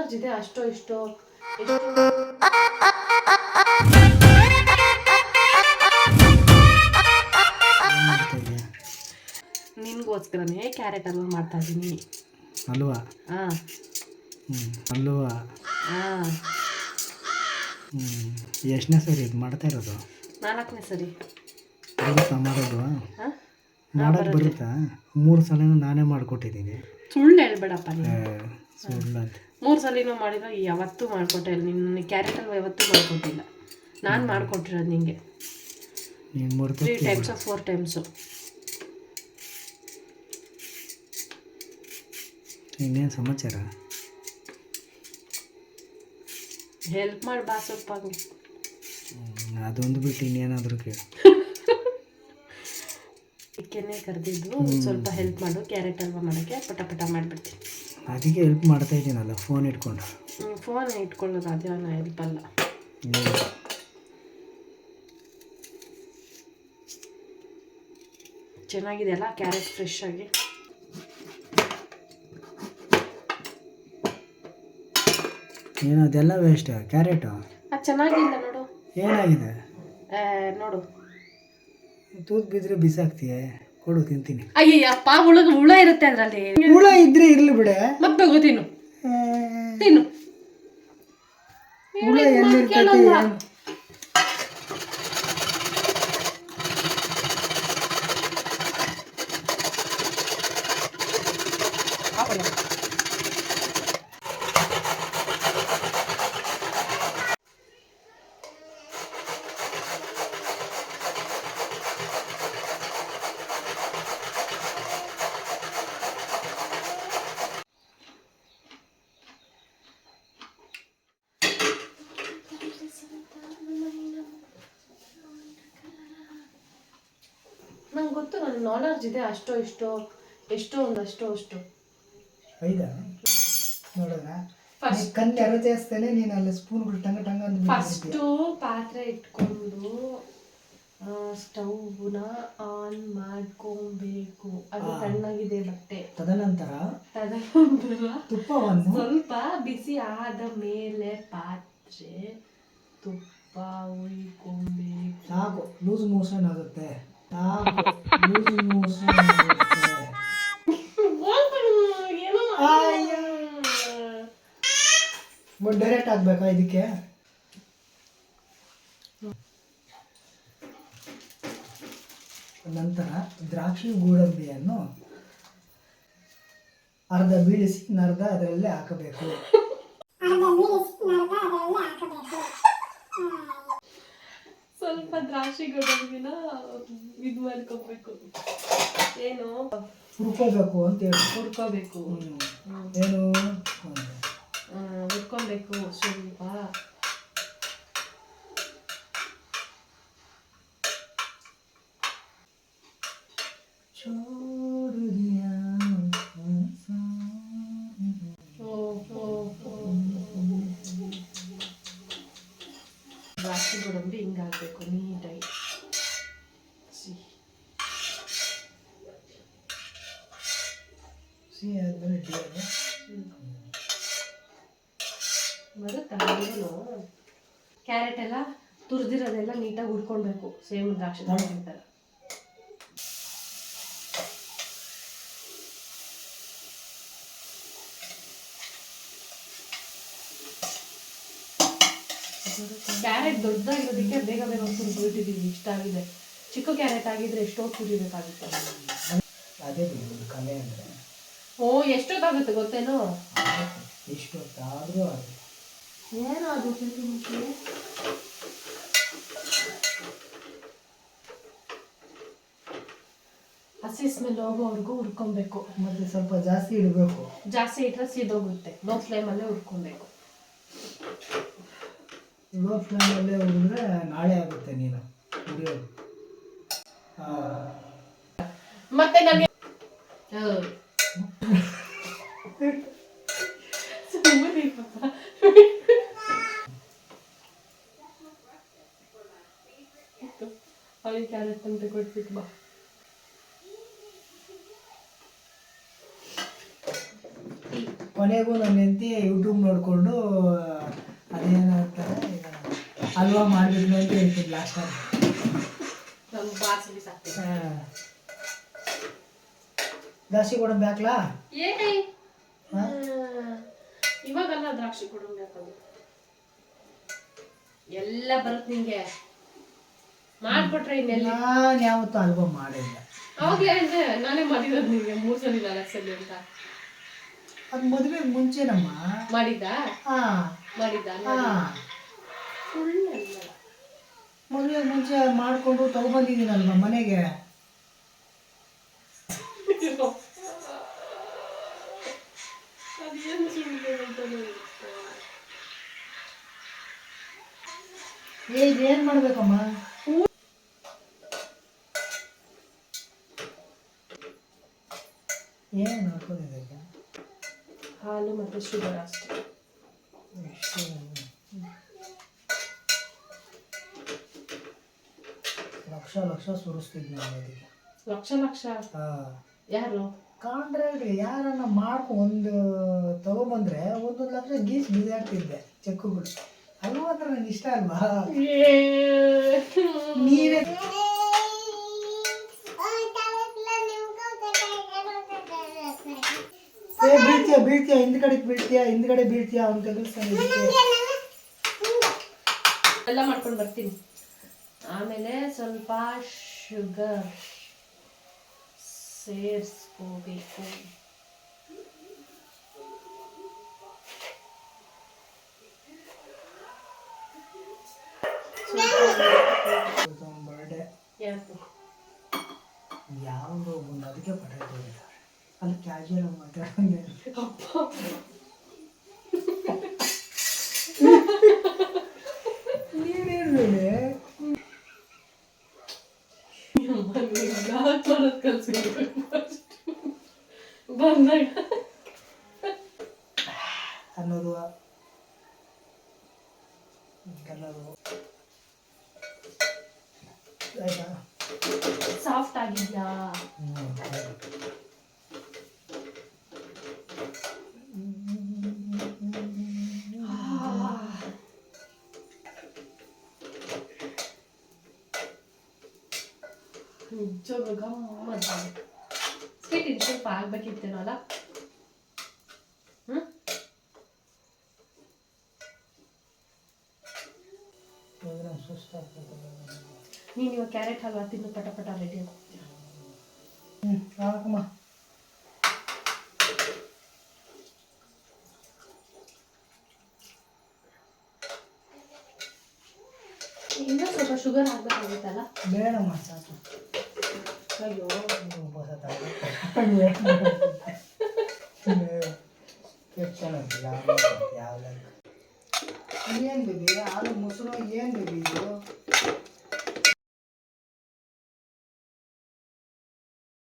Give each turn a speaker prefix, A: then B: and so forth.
A: Knowledge ಇದೆ ಅಷ್ಟೋ ಇಷ್ಟೋ ನಿನ್ಗೋಸ್ಕರನೇ carrot halwa ಮಾಡ್ತಾ ಇದ್ದೀನಿ.
B: ಹಲ್ವಾ?
A: ಹಾಂ
B: ಹಲ್ವಾ.
A: ಹಾಂ
B: ಎಷ್ಟನೇ ಸರಿ ಇದು ಮಾಡ್ತಾ ಇರೋದು?
A: 4ನೇ ಸರಿ.
B: ಬರುತ್ತಾ ಮಾಡೋದು?
A: ಹಾಂ
B: ಮಾಡೋದು ಬರುತ್ತಾ? 3 ಸಲ ನಾನೇ ಮಾಡಿಕೊಟ್ಟಿದ್ದೀನಿ.
A: ಸುಳ್ಳು ಹೇಳ್ಬೇಡಪ್ಪ ನೀನು.
B: ಸುಳ್ಳು
A: 3 ಸಲಿನೂ ಮಾಡಿರೋ ಯಾವತ್ತೂ ಮಾಡಿಕೊಟ್ಟೆ ಇಲ್ಲ. ನಿನ್ನ ಕ್ಯಾರೆಟ್ ಹಲ್ವಾ ಯಾವತ್ತೂ ಮಾಡಿಕೊಟ್ಟಿಲ್ಲ. ನಾನು ಮಾಡಿಕೊಟ್ಟಿರೋದು ನಿಂಗೆ
B: ನೀನು
A: 3 ಟೈಮ್ಸು 4 ಟೈಮ್ಸು.
B: ಇನ್ನೇನು ಸಮಾಚಾರ?
A: ಹೆಲ್ಪ್ ಮಾಡಿ ಬಾ ಸ್ವಲ್ಪ.
B: ಅದೊಂದು ಬಿಟ್ಟು ಇನ್ನೇನಾದರೂ ಕೇಳಿ.
A: ಇದಕ್ಕೇನೆ ಕರೆದಿದ್ದು, ಸ್ವಲ್ಪ ಹೆಲ್ಪ್ ಮಾಡು ಕ್ಯಾರೆಟ್ ಹಲ್ವಾ ಮಾಡೋಕ್ಕೆ. ಪಟ ಪಟ ಮಾಡಿಬಿಡ್ತೀನಿ.
B: ಅದಕ್ಕೆ ಹೆಲ್ಪ್ ಮಾಡ್ತಾ ಇದ್ದೀನಲ್ಲ ಫೋನ್ ಇಟ್ಕೊಂಡು.
A: ಫೋನ್ ಇಟ್ಕೊಳ್ಳೋದು ಅದೇನ ಹೆಲ್ಪ್ ಅಲ್ಲ. ಚೆನ್ನಾಗಿದೆ ಅಲ್ಲ ಕ್ಯಾರೆಟ್ ಫ್ರೆಶ್ ಆಗಿ.
B: ಏನು ಅದೆಲ್ಲ ವೇಸ್ಟ್ ಕ್ಯಾರೆಟು?
A: ಅದು ಚೆನ್ನಾಗಿಲ್ಲ ನೋಡು.
B: ಏನಾಗಿದೆ
A: ನೋಡು.
B: ತೂತು ಬಿದ್ದರೆ ಬಿಸಾಕ್ತೀಯ, ಕೊಡು ತಿಂತೀನಿ.
A: ಅಯ್ಯಪ್ಪ ಹುಳ ಇರುತ್ತೆ ಅದರಲ್ಲಿ.
B: ಹುಳ ಇದ್ರೆ ಇರ್ಲಿ ಬಿಡೆ, ಮತ್ತೆ
A: ತಗೋ ತಿನ್ನು. ತಿನ್ನು.
B: ಹುಳ ಎಲ್ಲಿರ್ತೈತೆ?
A: ನಂಗೆ ಗೊತ್ತು, ನನಗೆ ನಾಲೆಡ್ಜ್ ಇದೆ ಅಷ್ಟೋ ಇಷ್ಟೋ ಎಷ್ಟೋ ಒಂದಷ್ಟೋ ಅಷ್ಟು.
B: ಹೌದಾ? ನೋಡೋಣ. ಕಣ್ಣು ಯಾರು ಜಾಸ್ತಾನೆ ನೀನು ಅಲ್ಲಿ ಸ್ಪೂನ್ಗಳು ಟಂಗ ಟಂಗ ಅಂತ.
A: ಫಸ್ಟು ಪಾತ್ರೆ ಇಟ್ಕೊಂಡು ಸ್ಟವ್ನ ಆನ್ ಮಾಡ್ಕೊಬೇಕು. ಅದು ತಣ್ಣಗಿದೆ ಬಟ್ಟೆ.
B: ತದನಂತರ ತುಪ್ಪವನ್ನು
A: ಸ್ವಲ್ಪ ಬಿಸಿ ಆದ ಮೇಲೆ ಪಾತ್ರೆ ತುಪ್ಪ ಉಯ್ಕೊಬೇಕು.
B: ಸಾಕು, ಲೂಸ್ ಮೋಷನ್ ಆಗುತ್ತೆ. ಲೂಸ್ ಮೋಷನ್ ಆಗುತ್ತೆ. ಡೈರೆಕ್ಟ್ ಆಗ್ಬೇಕಾ ಇದಕ್ಕೆ? ನಂತರ ದ್ರಾಕ್ಷಿ ಗೋಡಂಬಿಯನ್ನು ಅರ್ಧ ಬೀಳಿಸಿ ಅರ್ಧ ಅದರಲ್ಲೇ ಹಾಕಬೇಕು.
A: ಸ್ವಲ್ಪ ದ್ರಾಕ್ಷಿ ಗೋಡಂಬಿನ ಇದು ಮಾಡ್ಕೋಬೇಕು. ಏನು
B: ಹುರ್ಕೋಬೇಕು ಅಂತ ಹೇಳಿ.
A: ಹುರ್ಕೋಬೇಕು.
B: ಏನು
A: ಹುರ್ಕೊಬೇಕು ಸ್ವಲ್ಪ. ದ್ರಾಕ್ಷಿ ಗೋಡಂಬಿ ಹಿಂಗಾಗಬೇಕು ನೀಟಾಗಿ.
B: ಸಿಹಿ ಆದ್ಮೇಲೆ
A: ಬರುತ್ತಾ? ಕ್ಯಾರೆಟ್ ಎಲ್ಲ ತುರಿದಿರೋದೆಲ್ಲ ನೀಟಾಗಿ ಹುರ್ಕೊಳ್ಬೇಕು. ಸೇಮ್ ದ್ರಾಕ್ಷಿ ಗೋಡಂಬಿ ಥರ. ಕ್ಯಾರೆಟ್ ದೊಡ್ಡದಾಗಿರೋದಕ್ಕೆ ಬೇಗ ಬೇಗ ತುರಿದ್ಬಿಟ್ಟಿದ್ದೀವಿ. ಇಷ್ಟ ಆಗಿದೆ. ಚಿಕ್ಕ ಕ್ಯಾರೆಟ್ ಆಗಿದ್ರೆ ಎಷ್ಟೋ ತುರಿಬೇಕಾಗುತ್ತೆ.
B: ಅದೇ ಕಲೆ ಅಂದರೆ
A: ಎಷ್ಟೊತ್ತಾಗುತ್ತೆ ಗೊತ್ತೇನೋ?
B: ಎಷ್ಟೊತ್ತಾದರೂ ಆಗುತ್ತೆ.
A: ಏನೋ ಅದು ಹಸಿ ಸ್ಮೆಲ್ ಹೋಗೋವರೆಗೂ ಹುರ್ಕೊಬೇಕು.
B: ಮತ್ತೆ ಸ್ವಲ್ಪ ಜಾಸ್ತಿ ಇಡಬೇಕು.
A: ಜಾಸ್ತಿ ಇಟ್ಟರೆ ಸಿದೋಗುತ್ತೆ. ಲೋ ಫ್ಲೇಮಲ್ಲೇ ಹುರ್ಕೊಬೇಕು.
B: ಲೋ ಫ್ಲೇಮಲ್ಲೇ ಹುರಿದ್ರೆ ನಾಳೆ ಆಗುತ್ತೆ ನೀನು ಹುರಿಯೋದು.
A: ಮತ್ತೆ ನನಗೆ ಅವಳಿಗೆ ಕ್ಯಾರೆಟ್ ಅಂತ ಕೊಟ್ಬಿಟ್ಟು ಬಾ.
B: ಕೊನೆಗೂ ನನ್ನ ಹೆಂಡತಿ ಯೂಟ್ಯೂಬ್ ನೋಡಿಕೊಂಡು ಅದೇನಂತಾರೆ ಈಗ ಹಲ್ವಾ ಮಾಡಬೇಕು ಅಂತ ಹೇಳ್ತೀನಿ ಲಾಸ್ಟಲ್ಲಿ.
A: ನಮ್ಗೆ ಬಾರ್ಸಿ ಸಾಕ್ತೀವಿ.
B: ದ್ರಾಕ್ಷಿ ಕೊಡೋದು ಬ್ಯಾಕ್ಲಾ?
A: ಇವಾಗಲ್ಲ ದ್ರಾಕ್ಷಿ ಕೊಡೋದು ಎಲ್ಲ ಬರುತ್ತೆ ನಿಂಗೆ ಮಾಡ್ಕೊಟ್ರೆ ಇನ್ನೆಲ್ಲ.
B: ನಾನು ಯಾವತ್ತೂ ಹಲ್ವಾ ಮಾಡಿಲ್ಲ.
A: ಅವಾಗಲೇ ಅಂದ್ರೆ ನಾನೇ ಮಾಡಿರೋದು ನಿಂಗೆ 3 ಸಲ 4 ಸಲ ಅಂತ.
B: ಅದು ಮದುವೆ ಮುಂಚೆನಮ್ಮ
A: ಮಾಡಿದ್ದ
B: ಹಾಂ
A: ಮಾಡಿದ್ದ
B: ಹಾಂ
A: ಸುಳ್ಳು ಅಲ್ಲ.
B: ಮದುವೆ ಮುಂಚೆ ಮಾಡಿಕೊಂಡು ತಗೊಬಂದಿದ್ದೀನಲ್ವ ಮನೆಗೆ.
A: ಅದೇನು ಸುಳ್ಳು ಅಂತಾನೆ
B: ಏನು ಮಾಡಬೇಕಮ್ಮ? ಏನು ನೋಡ್ಕೊಂಡಿದ್ದೆ ಈಗ?
A: ಹಾಲು ಮತ್ತು ಶುಗರ್ ಅಷ್ಟೇ.
B: ಲಕ್ಷ ಲಕ್ಷ ಸುರಿಸ್ತಿದ್ವಿ ನಾವು ಅದಕ್ಕೆ.
A: ಲಕ್ಷ ಲಕ್ಷ?
B: ಹಾಂ.
A: ಯಾರು
B: ಕಾಂಟ್ರಾಕ್ಟ್ರಿ ಯಾರನ್ನ ಒಂದು ತಗೊಬಂದ್ರೆ 1 ಲಕ್ಷ ಗೀಸ್ ಬಿಸಾಕ್ತಿದ್ದೆ ಚೆಕ್ಕುಗಳು. ಅಲ್ವಾ ಅಂದ್ರೆ ನಂಗೆ ಇಷ್ಟ ಅಲ್ವಾ? ನೀವೇ ಬೀಳ್ತೀಯ ಹಿಂದ್ಗಡೆ ಬೀಳ್ತೀಯ ಅವ್ನು ತೆಗಿಸ್ತಾನೆ.
A: ಎಲ್ಲ ಮಾಡ್ಕೊಂಡು ಬರ್ತೀನಿ. ಆಮೇಲೆ ಸ್ವಲ್ಪ ಶುಗರ್ ಸೇರಿಸ್ಕೋಬೇಕು.
B: ಬರ್ಡೇ
A: ಯಾಕೆ
B: ಯಾವುದು ಒಂದು ಅದಕ್ಕೆ ಪಟಾಕಿ ಹೊಡಿತಾರೆ. ಅಲ್ಲಿ ಕ್ಯಾಶುಯಲ್ ಮಾತಾಡೋಂಗೆ. ನೀನೇನು
A: ಬಂದಾಗ
B: ಅನ್ನೋದು ಕಲರು ಆಯ್ತಾ?
A: ಸಾಫ್ಟ್ ಆಗಿದ್ಯಾ? ನಿಜವಾಗ್ಲೂ ಗಮ್ಮತ್ ಸ್ವೀಟ್ ಇನ್ನು ಸ್ವಲ್ಪ ಆಗ್ಬೇಕಿತ್ತೇನೋ ಅಲ್ಲ? ನೀನು ಇವಾಗ ಕ್ಯಾರೆಟ್ ಹಲ್ವಾ ತಿನ್ನು ಪಟ ಪಟ ರೆಡಿ ಆಗ್ತೀಯ.
B: ಹಾಕಮ್ಮ.
A: ಇನ್ನೂ ಸ್ವಲ್ಪ ಶುಗರ್ ಹಾಕ್ಬೇಕಾಗುತ್ತಲ್ಲ?
B: ಬೇಡಮ್ಮ ಸಾಕು.
A: ಅಯ್ಯೋ
B: ಏನು ಬೇಬಿ ಹಾಲು ಮೊಸರು ಏನು ಬೇಬಿ ಇದು?